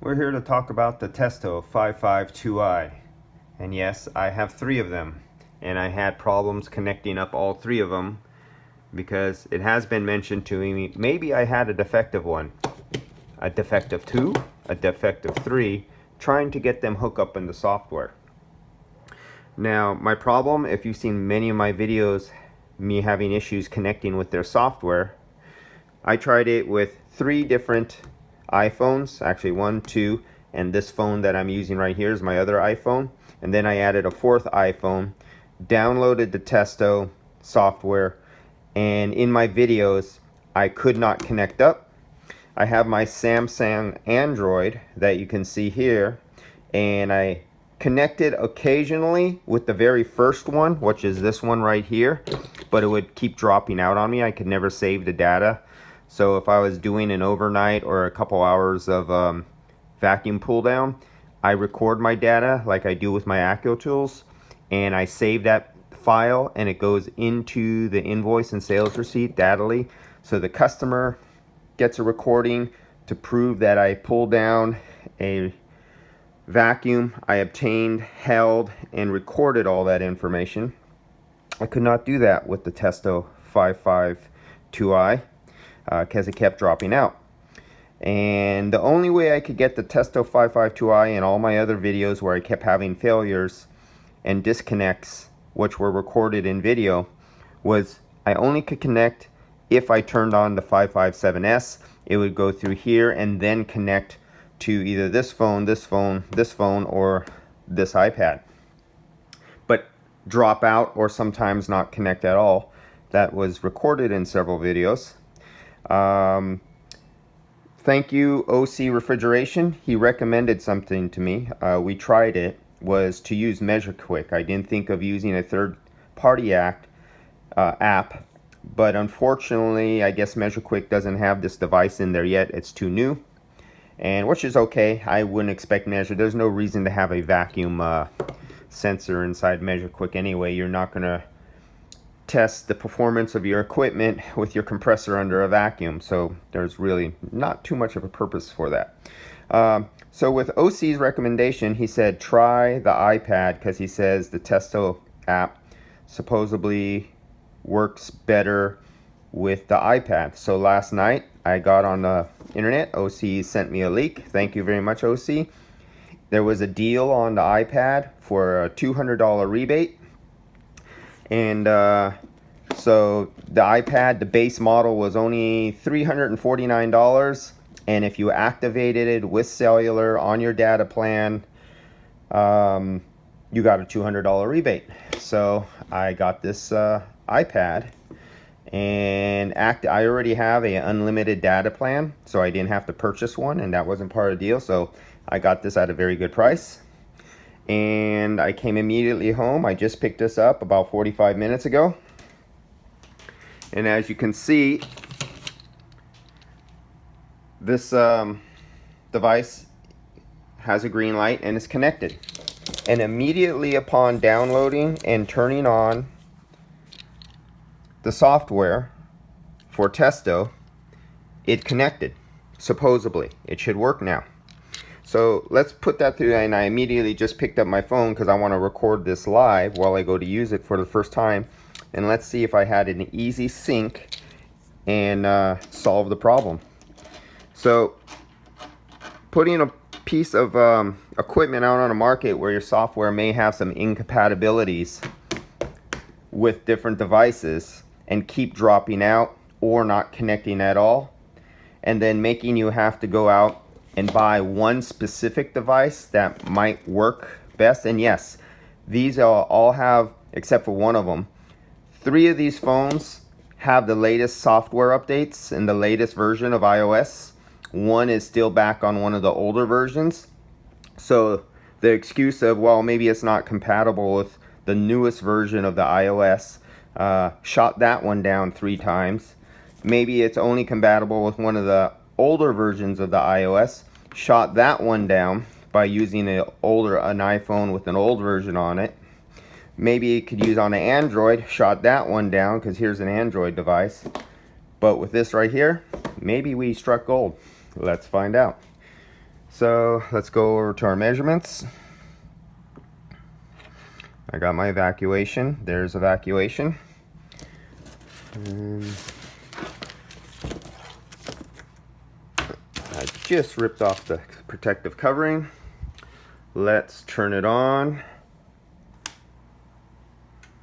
We're here to talk about the Testo 552i. And yes, I have 3 of them. And I had problems connecting up all 3 of them because it has been mentioned to me maybe I had a defective one, a defective 2, a defective 3, trying to get them hooked up in the software. Now, my problem, if you've seen many of my videos, me having issues connecting with their software, I tried it with 3 different iPhones, actually 1, 2, and this phone that I'm using right here is my other iPhone. And then I added a 4th iPhone, downloaded the Testo software, and in my videos I could not connect up. I have my Samsung Android that you can see here, and I connected occasionally with the very first one, which is this one right here, but it would keep dropping out on me. I could never save the data. So if I was doing an overnight or a couple hours of vacuum pull down, I record my data like I do with my AccuTools, and I save that file, and it goes into the invoice and sales receipt datally. So the customer gets a recording to prove that I pulled down a vacuum I obtained, held, and recorded all that information. I could not do that with the Testo 552i because it kept dropping out. And the only way I could get the Testo 552i in all my other videos where I kept having failures and disconnects, which were recorded in video, was I only could connect if I turned on the 557S. It would go through here and then connect to either this phone, this phone, this phone, or this iPad. But drop out or sometimes not connect at all. That was recorded in several videos. Thank you, O C Refrigeration. He recommended something to me. We tried it, was to use MeasureQuick. I didn't think of using a third-party app, but unfortunately, I guess MeasureQuick doesn't have this device in there yet. It's too new, and which is okay. I wouldn't expect there's no reason to have a vacuum sensor inside MeasureQuick anyway. You're not going to test the performance of your equipment with your compressor under a vacuum, so there's really not too much of a purpose for that. So with OC's recommendation, he said try the iPad because he says the Testo app supposedly works better with the iPad. So last night I got on the internet. OC sent me a link. Thank you very much, OC. There was a deal on the iPad for a $200 rebate. And so the iPad, the base model, was only $349. And if you activated it with cellular on your data plan, you got a $200 rebate. So I got this iPad, and I already have an unlimited data plan, so I didn't have to purchase one, and that wasn't part of the deal. So I got this at a very good price. And I came immediately home. I just picked this up about 45 minutes ago. And as you can see, this device has a green light and is connected. And immediately upon downloading and turning on the software for Testo, it connected. Supposedly, it should work now. So let's put that through, and I immediately just picked up my phone because I want to record this live while I go to use it for the first time. And let's see if I had an easy sync and solve the problem. So putting a piece of equipment out on the market where your software may have some incompatibilities with different devices and keep dropping out or not connecting at all, and then making you have to go out and buy one specific device that might work best. And yes, these all have, except for one of them, 3 of these phones have the latest software updates and the latest version of iOS. One is still back on one of the older versions. So the excuse of, well, maybe it's not compatible with the newest version of the iOS, shot that one down 3 times. Maybe it's only compatible with one of the older versions of the iOS, shot that one down by using an iPhone with an old version on it. Maybe it could use on an Android, shot that one down because here's an Android device. But with this right here, maybe we struck gold. Let's find out. So let's go over to our measurements. I got my evacuation. There's evacuation. And I just ripped off the protective covering. Let's turn it on.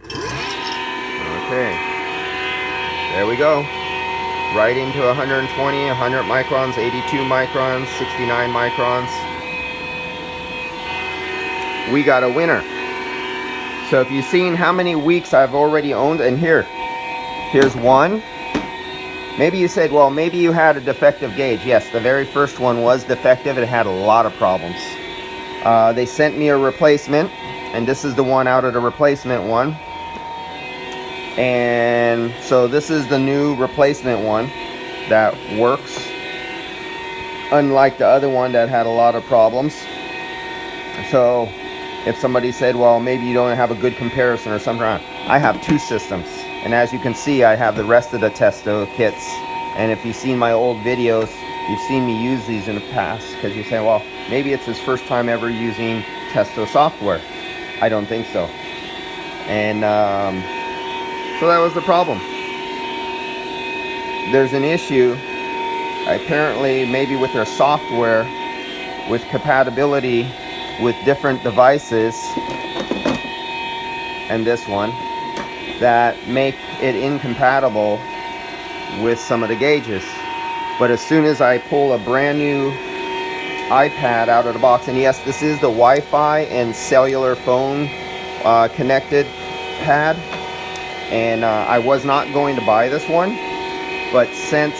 Okay, there we go. Right into 120, 100 microns, 82 microns, 69 microns. We got a winner. So if you've seen how many weeks I've already owned, and here's one. Maybe you said, well, maybe you had a defective gauge. Yes, the very first one was defective. It had a lot of problems. They sent me a replacement, and this is the one out of the replacement one. And so this is the new replacement one that works, unlike the other one that had a lot of problems. So if somebody said, well, maybe you don't have a good comparison or something, I have two systems. And as you can see, I have the rest of the Testo kits. And if you've seen my old videos, you've seen me use these in the past, because you say, well, maybe it's his first time ever using Testo software. I don't think so. And so that was the problem. There's an issue, apparently, maybe with their software, with compatibility with different devices, and this one, that make it incompatible with some of the gauges. But as soon as I pull a brand new iPad out of the box, and yes, this is the Wi-Fi and cellular phone connected pad, and I was not going to buy this one, but since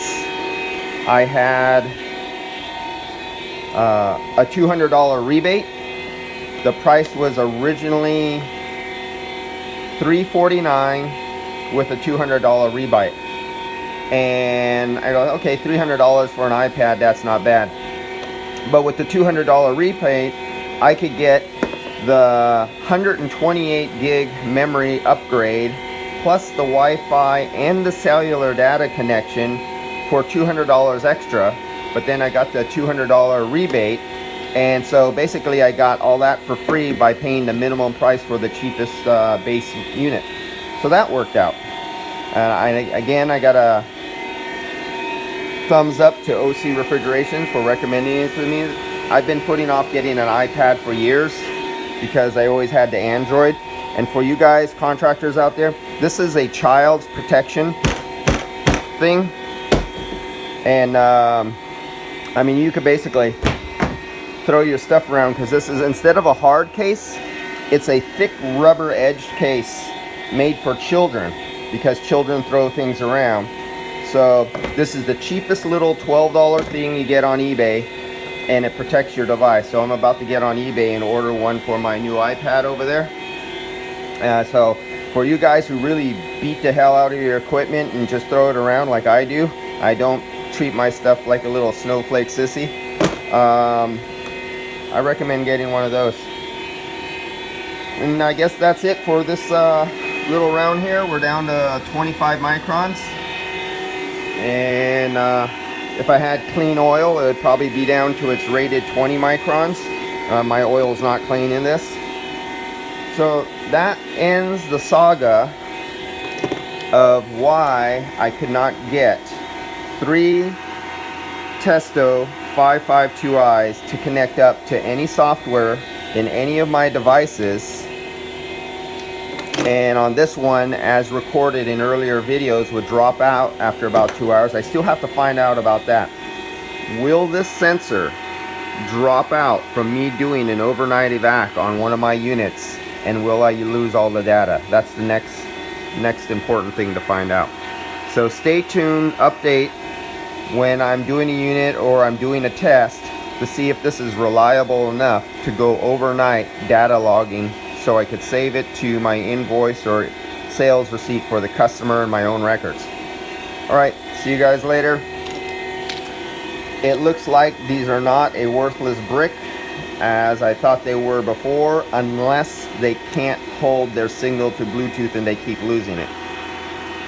I had a $200 rebate, the price was originally $349 with a $200 rebate. And I go, okay, $300 for an iPad, that's not bad. But with the $200 rebate, I could get the 128 gig memory upgrade, plus the Wi-Fi and the cellular data connection for $200 extra. But then I got the $200 rebate, and so basically I got all that for free by paying the minimum price for the cheapest base unit. So that worked out. Again, I got a thumbs up to O C Refrigeration for recommending it to me. I've been putting off getting an iPad for years because I always had the Android. And for you guys, contractors out there, this is a child's protection thing. And I mean, you could basically throw your stuff around, because this is, instead of a hard case, it's a thick rubber edged case made for children, because children throw things around. So this is the cheapest little $12 thing you get on eBay, and it protects your device. So I'm about to get on eBay and order one for my new iPad over there. So for you guys who really beat the hell out of your equipment and just throw it around like I do, I don't treat my stuff like a little snowflake sissy. I recommend getting one of those. And I guess that's it for this little round here. We're down to 25 microns. And if I had clean oil, it would probably be down to its rated 20 microns. My oil is not clean in this. So that ends the saga of why I could not get 3 Testo 552Is to connect up to any software in any of my devices. And on this one, as recorded in earlier videos, would drop out after about 2 hours. I still have to find out about that. Will this sensor drop out from me doing an overnight evac on one of my units, and will I lose all the data? That's the next important thing to find out. So stay tuned, update when I'm doing a unit or I'm doing a test to see if this is reliable enough to go overnight data logging, so I could save it to my invoice or sales receipt for the customer and my own records. Alright, see you guys later. It looks like these are not a worthless brick as I thought they were before, unless they can't hold their signal to Bluetooth and they keep losing it.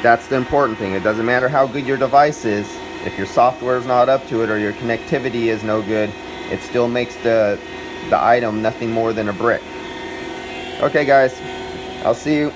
That's the important thing. It doesn't matter how good your device is, if your software is not up to it or your connectivity is no good, it still makes the item nothing more than a brick. Okay guys, I'll see you.